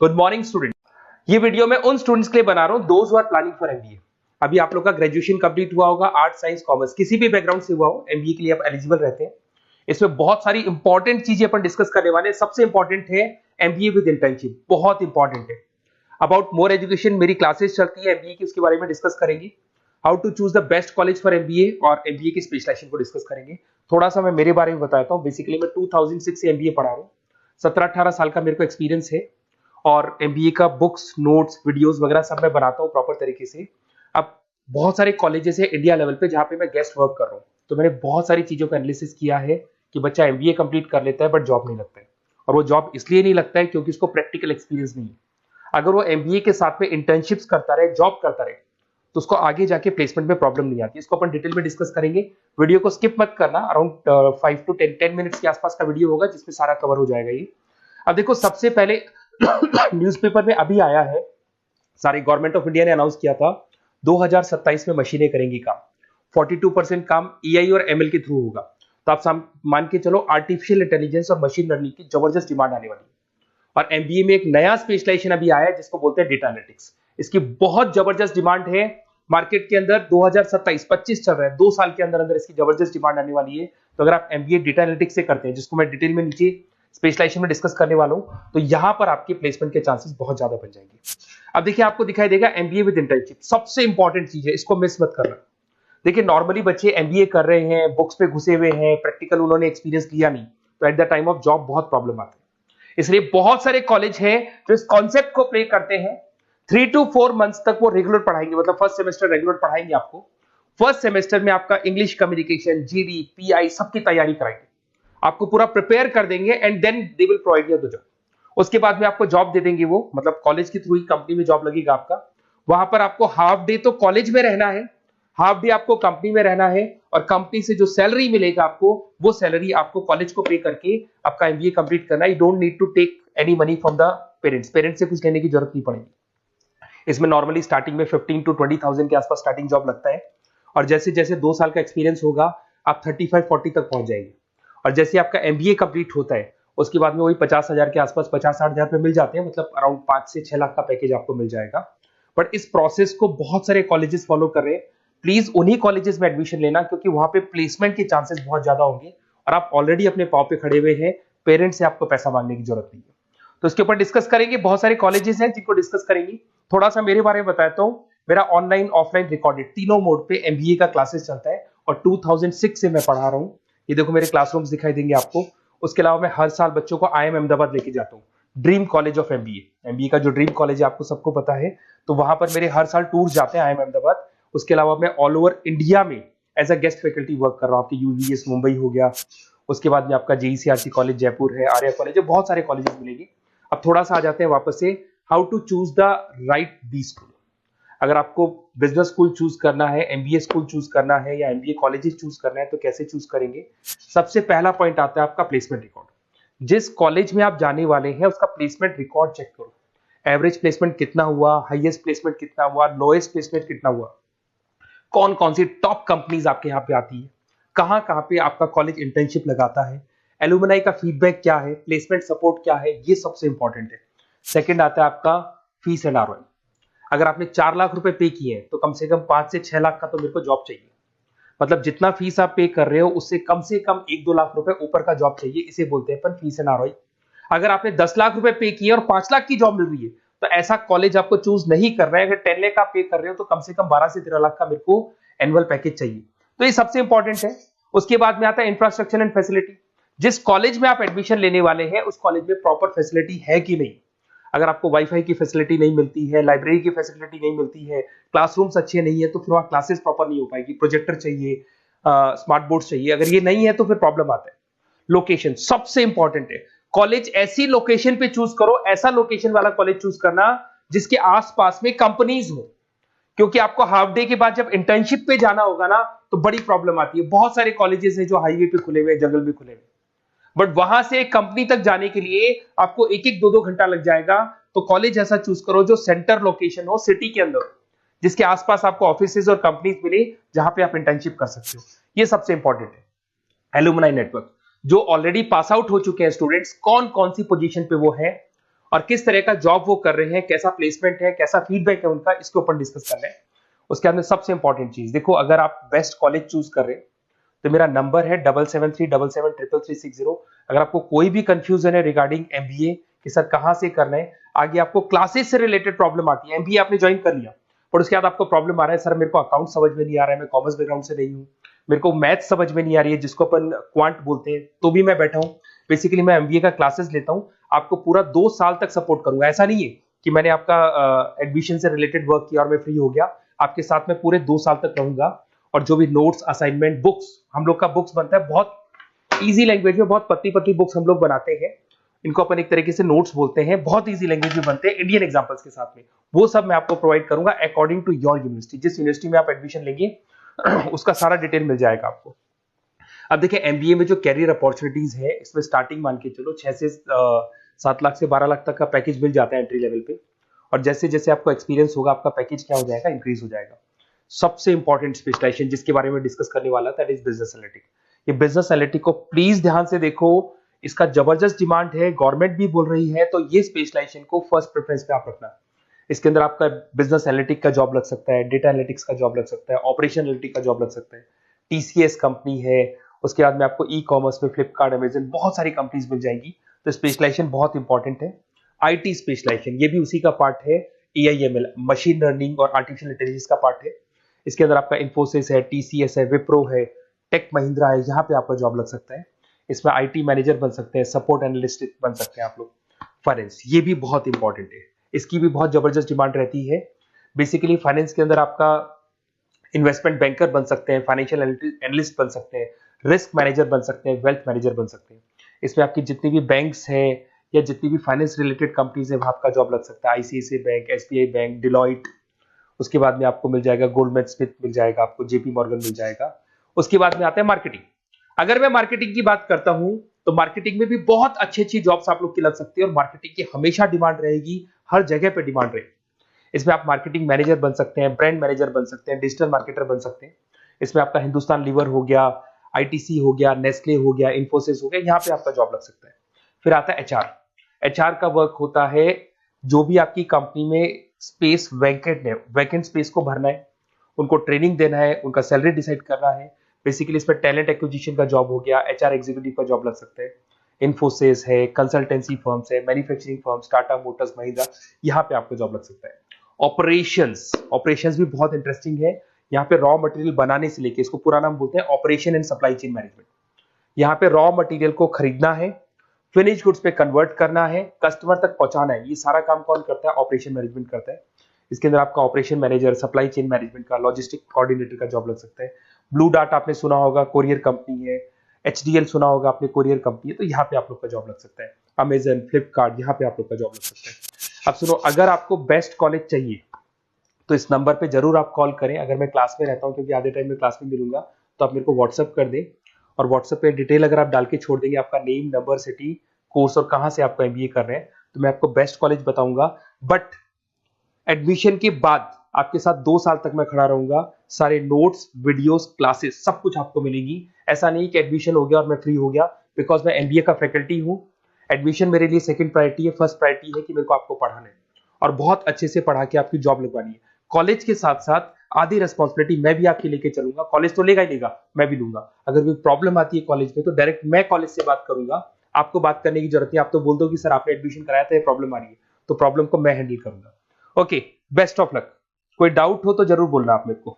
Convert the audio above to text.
Good morning student. ये video मैं उन स्टूडेंट्स के लिए बना रहा हूं those who are planning for MBA. अभी आप लोग का ग्रेजुएशन कंप्लीट हुआ होगा, आर्ट साइंस कॉमर्स किसी भी बैकग्राउंड से हुआ हो, एमबीए के लिए आप एलिजिबल रहते हैं। इसमें बहुत सारी इंपॉर्टेंट चीजें अपन डिस्कस करने वाले हैं। सबसे इंपॉर्टेंट है एमबीए विद इंटर्नशिप, बहुत इंपॉर्टेंट है। अबाउट मोर एजुकेशन मेरी क्लासेस चलती है एमबीए की, उसके बारे में डिस्कस करेंगे। How to choose the best college for MBA और एमबीए की स्पेशलाइजेशन को डिस्कस करेंगे। थोड़ा सा मैं मेरे बारे में बताता हूँ। बेसिकली मैं 2006 से एमबीए पढ़ा रहा हूँ। 17-18 साल का मेरे को एक्सपीरियंस है और एमबीए का बुक्स, नोट्स, वीडियोस वगैरह सब मैं बनाता हूँ प्रॉपर तरीके से। अब बहुत सारे कॉलेजेस है इंडिया लेवल पे जहाँ पे मैं गेस्ट वर्क कर रहा हूँ, तो मैंने बहुत सारी चीजों का एनालिसिस किया है कि बच्चा एमबीए कंप्लीट कर लेता है बट जॉब नहीं लगता है। और वो जॉब इसलिए नहीं लगता है क्योंकि उसको प्रैक्टिकल एक्सपीरियंस नहीं है। अगर वो एमबीए के साथ में इंटर्नशिप्स करता रहे, जॉब करता रहे, तो उसको आगे जाके प्लेसमेंट में प्रॉब्लम नहीं आती। इसको अपन डिटेल में डिस्कस करेंगे। वीडियो को स्किप मत करना। अराउंड 5 to 10 मिनट्स के आसपास का वीडियो होगा जिसमें सारा कवर हो जाएगा ये। अब देखो, सबसे पहले न्यूज़पेपर में अभी आया है, सारे गवर्नमेंट ऑफ इंडिया ने अनाउंस किया था 2027 में मशीनें करेंगी काम। 42% काम एआई और एमएल के थ्रू होगा। तो आप मान के चलो आर्टिफिशियल इंटेलिजेंस और मशीन लर्निंग की जबरदस्त डिमांड आने वाली है। और एमबीए में एक नया स्पेशलाइजेशन अभी आया है जिसको बोलते हैं डेटा एनालिटिक्स। इसकी बहुत जबरदस्त डिमांड है मार्केट के अंदर। 2027-25 चल रहा है, 2 साल के अंदर अंदर इसकी जबरदस्त डिमांड आने वाली है। तो अगर आप एमबीए डेटा एनालिटिक्स से करते हैं, जिसको मैं डिटेल में नीचे स्पेशलाइजेशन में डिस्कस करने वाला हूं, तो यहां पर आपके प्लेसमेंट के चांसेस बहुत ज्यादा बन जाएंगे। अब देखिए, आपको दिखाई देगा एमबीए विद इंटर्नशिप सबसे इंपॉर्टेंट चीज है, इसको मिस मत करना। देखिए, नॉर्मली बच्चे एमबीए कर रहे हैं, बुक्स पे घुसे हुए हैं, प्रैक्टिकल उन्होंने एक्सपीरियंस लिया नहीं, तो at the time of job बहुत प्रॉब्लम आती है। इसलिए बहुत सारे कॉलेज हैं जो इस कॉन्सेप्ट को प्ले करते हैं। 3 to 4 मंथ्स तक वो रेगुलर पढ़ाएंगे, मतलब फर्स्ट सेमेस्टर रेगुलर पढ़ाएंगे आपको। फर्स्ट सेमेस्टर में आपका इंग्लिश कम्युनिकेशन, जीडी, पीआई सबकी तैयारी कराएंगे, आपको पूरा प्रिपेयर कर देंगे and then they will provide you the job. उसके बाद में आपको जॉब दे देंगे वो, मतलब कॉलेज के थ्रू ही कंपनी में जॉब लगेगा आपका। वहां पर आपको हाफ डे तो कॉलेज में रहना है, हाफ डे आपको कंपनी में रहना है, और कंपनी से जो सैलरी मिलेगा आपको, वो सैलरी आपको कॉलेज को पे करके आपका एमबीए कंप्लीट करना है। You don't need to take any money from the parents से कुछ लेने की जरूरत नहीं पड़ेगी। इसमें नॉर्मली स्टार्टिंग में 15 to 20,000 के आसपास स्टार्टिंग जॉब लगता है, और जैसे जैसे 2 साल का एक्सपीरियंस होगा आप 35-40 तक पहुंच जाएंगे। और जैसे आपका एमबीए कंप्लीट होता है उसके बाद में वही 50,000 के आसपास, 50-60 हजार पे मिल जाते हैं, मतलब अराउंड 5 से 6 लाख का पैकेज आपको मिल जाएगा। बट इस प्रोसेस को बहुत सारे कॉलेजेस फॉलो कर रहे हैं। प्लीज उन्हीं कॉलेजेस में एडमिशन लेना, क्योंकि वहां पे प्लेसमेंट के चांसेस बहुत ज्यादा होंगे और आप ऑलरेडी अपने पांव पे खड़े हुए हैं, पेरेंट्स से आपको पैसा मांगने की जरूरत नहीं है। तो इसके ऊपर डिस्कस करेंगे। बहुत सारे कॉलेजेस हैं जिनको डिस्कस करेंगे। थोड़ा सा मेरे बारे में बताता हूँ। मेरा ऑनलाइन, ऑफलाइन, रिकॉर्डेड तीनों मोड पे एमबीए का क्लासेस चलता है और 2006 से मैं पढ़ा रहा हूँ। ये देखो मेरे क्लासरूम्स दिखाई देंगे आपको। उसके अलावा मैं हर साल बच्चों को आईएम अहमदाबाद लेके जाता हूँ, dream college of MBA. MBA का जो ड्रीम कॉलेज है आपको सबको पता है, तो वहां पर मेरे हर साल टूर जाते हैं आईएम अहमदाबाद। उसके अलावा मैं ऑल ओवर इंडिया में as a guest faculty work कर रहा हूँ। आपके यूवीएस मुंबई हो गया, उसके बाद में आपका जेईसीआरसी कॉलेज जयपुर है, आर्या कॉलेज है, बहुत सारे कॉलेजेस मिलेंगे। अब थोड़ा सा आ जाते हैं वापस से, how to choose the right B school. अगर आपको बिजनेस स्कूल चूज करना है, एमबीए स्कूल चूज करना है, या एमबीए कॉलेजेस चूज करना है, तो कैसे चूज करेंगे? सबसे पहला पॉइंट आता है आपका प्लेसमेंट रिकॉर्ड। जिस कॉलेज में आप जाने वाले हैं उसका प्लेसमेंट रिकॉर्ड चेक करो। एवरेज प्लेसमेंट कितना हुआ, हाईएस्ट प्लेसमेंट कितना हुआ, लोएस्ट प्लेसमेंट कितना हुआ, कौन कौन सी टॉप कंपनीज आपके यहाँ पे आती है, कहाँ कहाँ पे आपका कॉलेज इंटर्नशिप लगाता है, एलुमनाई का फीडबैक क्या है, प्लेसमेंट सपोर्ट क्या है, ये सबसे इंपॉर्टेंट है। सेकंड आता है आपका फीस एंड आरओआई। अगर आपने 4 लाख रुपए पे किए हैं तो कम से कम 5 से 6 लाख का तो मेरे को जॉब चाहिए। मतलब जितना फीस आप पे कर रहे हो उससे कम से कम 1-2 लाख रुपए ऊपर का जॉब चाहिए, इसे बोलते हैं अपन फीस एंड आरओआई। अगर आपने 10 लाख रुपए पे किए और 5 लाख की जॉब मिल रही है तो ऐसा कॉलेज आपको चूज नहीं कर रहा है। अगर 10 लाख आप पे कर रहे हो तो कम से कम 12 से 13 लाख का मेरे को एनुअल पैकेज चाहिए। तो ये सबसे इंपॉर्टेंट है। उसके बाद में आता है इंफ्रास्ट्रक्चर एंड फैसिलिटी। जिस कॉलेज में आप एडमिशन लेने वाले हैं उस कॉलेज में प्रॉपर फैसिलिटी है कि नहीं। अगर आपको वाईफाई की फैसिलिटी नहीं मिलती है, लाइब्रेरी की फैसिलिटी नहीं मिलती है, क्लासरूम्स अच्छे नहीं है, तो फिर वहां क्लासेस प्रॉपर नहीं हो पाएगी। प्रोजेक्टर चाहिए, स्मार्ट बोर्ड चाहिए। अगर ये नहीं है तो फिर प्रॉब्लम आता है। लोकेशन सबसे इंपॉर्टेंट है। कॉलेज ऐसी लोकेशन पे चूज करो, ऐसा लोकेशन वाला कॉलेज चूज करना जिसके आसपास में कंपनीज हो, क्योंकि आपको हाफ डे के बाद जब इंटर्नशिप पे जाना होगा ना तो बड़ी प्रॉब्लम आती है। बहुत सारे कॉलेजेस हैं जो हाईवे पे खुले हुए, जंगल में खुले हुए, बट वहां से कंपनी तक जाने के लिए आपको 1-1, 2-2 घंटा लग जाएगा। तो कॉलेज ऐसा चूज करो जो सेंटर लोकेशन हो, सिटी के अंदर, जिसके आसपास आपको ऑफिसेज और कंपनीज मिले जहां पे आप इंटर्नशिप कर सकते हो। ये सबसे इंपॉर्टेंट है। एलुमनाई नेटवर्क, जो ऑलरेडी पास आउट हो चुके हैं स्टूडेंट्स, कौन कौन सी पोजीशन पे वो है और किस तरह का जॉब वो कर रहे हैं, कैसा प्लेसमेंट है, कैसा फीडबैक है उनका, इसके ऊपर डिस्कस कर रहे हैं। उसके अंदर सबसे इंपॉर्टेंट चीज देखो, अगर आप बेस्ट कॉलेज चूज कर रहे हैं तो मेरा नंबर है 7737733360। अगर आपको कोई भी कंफ्यूजन है रिगार्डिंग एमबीए कि सर कहां से करना है, आगे आपको क्लासेस से रिलेटेड प्रॉब्लम आती है, एमबीए आपने ज्वाइन कर लिया पर उसके बाद आपको प्रॉब्लम आ रहा है सर मेरे को अकाउंट समझ में नहीं आ रहा है, मैं कॉमर्स बैकग्राउंड से नहीं हूँ, मेरे को मैथ समझ में नहीं आ रही है जिसको अपन क्वांट बोलते हैं, तो भी मैं बैठा हूँ। बेसिकली मैं एमबीए का क्लासेस लेता हूँ, आपको पूरा 2 साल तक सपोर्ट करूंगा। ऐसा नहीं है कि मैंने आपका एडमिशन से रिलेटेड वर्क किया और मैं फ्री हो गया, आपके साथ में पूरे 2 साल तक रहूंगा। और जो भी नोट्स, असाइनमेंट, बुक्स, हम लोग का बुक्स बनता है बहुत इजी लैंग्वेज में, बहुत पतली पतली बुक्स हम लोग बनाते हैं, इनको अपन एक तरीके से नोट्स बोलते हैं, बहुत इजी लैंग्वेज में बनते हैं इंडियन एग्जांपल्स के साथ में। वो सब मैं आपको प्रोवाइड करूंगा अकॉर्डिंग टू योर यूनिवर्सिटी, जिस यूनिवर्सिटी में आप एडमिशन लेंगे उसका सारा डिटेल मिल जाएगा आपको। अब देखिए एमबीए में जो कैरियर अपॉर्चुनिटीज है, इसमें स्टार्टिंग मान के चलो 6 से 7 लाख से 12 लाख तक का पैकेज मिल जाता है एंट्री लेवल पे, और जैसे जैसे आपको एक्सपीरियंस होगा आपका पैकेज क्या हो जाएगा, इंक्रीज हो जाएगा। सबसे इंपॉर्टेंट स्पेशलाइजेशन जिसके बारे में डिस्कस करने वाला दैट इज बिजनेस एनालिटिक। ये बिजनेस एनालिटिक को प्लीज ध्यान से देखो, इसका जबरदस्त डिमांड है, गवर्नमेंट भी बोल रही है, तो ये स्पेशलाइजेशन को फर्स्ट प्रेफरेंस पे आप रखना। इसके अंदर आपका बिजनेस एनालिटिक का जॉब लग सकता है, डेटा एनालिटिक्स का जॉब लग सकता है, ऑपरेशन एनालिटिक का जॉब लग सकता है, टीसीएस कंपनी है, उसके बाद में आपको ई कॉमर्स में फ्लिपकार्ट, अमेजन, बहुत सारी कंपनीज मिल जाएंगी। तो स्पेशलाइजेशन बहुत इंपॉर्टेंट है। आईटी स्पेशलाइजेशन ये भी उसी का पार्ट है, एआईएमएल, मशीन लर्निंग और आर्टिफिशियल इंटेलिजेंस का पार्ट है। इसके अंदर आपका इन्फोसिस है, टीसीएस है, विप्रो है, टेक महिंद्रा है, यहाँ पे आपका जॉब लग सकता है। इसमें आईटी मैनेजर बन सकते हैं, सपोर्ट एनालिस्ट बन सकते हैं आप लोग। फाइनेंस ये भी बहुत इंपॉर्टेंट है, इसकी भी बहुत जबरदस्त डिमांड रहती है। बेसिकली फाइनेंस के अंदर आपका इन्वेस्टमेंट बैंकर बन सकते हैं, फाइनेंशियल एनालिस्ट बन सकते हैं, रिस्क मैनेजर बन सकते हैं, वेल्थ मैनेजर बन सकते हैं। इसमें आपकी जितनी भी बैंक्स हैं या जितनी भी फाइनेंस रिलेटेड कंपनीज है, वहां आपका जॉब लग सकता है। ICICI bank, SBI bank, Deloitte, उसके बाद में आपको मिल जाएगा गोल्डमैन स्मिथ मिल जाएगा, आपको जेपी मॉर्गन मिल जाएगा। उसके बाद में आता है मार्केटिंग। अगर मैं मार्केटिंग की बात करता हूं तो मार्केटिंग में भी बहुत अच्छी अच्छी जॉब्स आप लोग की लग सकती है, और मार्केटिंग की हमेशा डिमांड रहेगी, हर जगह पे डिमांड रहेगी। इसमें आप मार्केटिंग मैनेजर बन सकते हैं, ब्रांड मैनेजर बन सकते हैं, डिजिटल मार्केटर बन सकते हैं। इसमें आपका हिंदुस्तान लीवर हो गया, आईटीसी हो गया, नेस्ले हो गया, इन्फोसिस हो गया, यहाँ पे आपका जॉब लग सकता है। फिर आता है एचआर। एचआर का वर्क होता है जो भी आपकी कंपनी में स्पेस वैकेंट है, वैकेंट स्पेस को भरना है, उनको ट्रेनिंग देना है, उनका सैलरी डिसाइड करना है। बेसिकली इसमें टैलेंट एक्विजिशन का जॉब हो गया, एचआर एग्जीक्यूटिव का जॉब लग सकता है। इन्फोसिस है, कंसल्टेंसी फर्म्स है, manufacturing firms, Tata Motors, Mahindra, यहाँ पे आपको जॉब लग सकता है। ऑपरेशंस, ऑपरेशंस भी बहुत इंटरेस्टिंग है। यहाँ पे रॉ मटेरियल बनाने से लेके, इसको पूरा नाम बोलते हैं operation and supply chain management. यहाँ पे रॉ मटेरियल को खरीदना है, फिनिश गुड्स पे कन्वर्ट करना है, कस्टमर तक पहुंचाना है, ये सारा काम कौन करता है, ऑपरेशन मैनेजमेंट करता है। इसके अंदर आपका operation manager, supply chain management का, लॉजिस्टिक कोऑर्डिनेटर का जॉब लग सकता है। ब्लू डार्ट आपने सुना होगा, कोरियर कंपनी है। एचडीएल सुना होगा आपने, कोरियर कंपनी है, तो यहाँ पे आप लोग का जॉब लग सकता है। अमेजन, फ्लिपकार्ट, यहाँ पे आप लोग का जॉब लग सकता है। अब सुनो, अगर आपको बेस्ट कॉलेज चाहिए तो इस नंबर पे जरूर आप कॉल करें। अगर मैं क्लास में रहता हूँ, क्योंकि आधे टाइम में क्लास में मिलूंगा, तो आप मेरे को व्हाट्सअप कर दें, और व्हाट्सएप पे डिटेल अगर आप डाल के छोड़ देंगे, आपका नेम, नंबर, सिटी, कोर्स और कहां से आपको एमबीए कर रहे हैं, तो मैं आपको बेस्ट कॉलेज बताऊंगा। बट एडमिशन के बाद आपके साथ 2 साल तक मैं खड़ा रहूंगा, सारे नोट्स, वीडियोस, क्लासेस सब कुछ आपको मिलेंगी। ऐसा नहीं कि एडमिशन हो गया और मैं फ्री हो गया, बिकॉज मैं एमबीए का फैकल्टी हूं। एडमिशन मेरे लिए सेकंड प्रायोरिटी है, फर्स्ट प्रायोरिटी है कि मेरे को आपको पढ़ाना है और बहुत अच्छे से पढ़ा के आपकी जॉब लगवानी है। कॉलेज के साथ साथ आधी रिस्पॉन्सिबिलिटी मैं भी आपकी लेके चलूंगा, कॉलेज तो लेगा ही लेगा, मैं भी लूंगा। अगर कोई प्रॉब्लम आती है कॉलेज में तो डायरेक्ट मैं कॉलेज से बात करूंगा, आपको बात करने की जरूरत नहीं। आप तो बोल दो कि सर आपने एडमिशन कराया था, ये प्रॉब्लम आ रही है, तो प्रॉब्लम को मैं हैंडल करूंगा। Okay, best of luck. कोई डाउट हो तो जरूर बोलना आप मेरे को।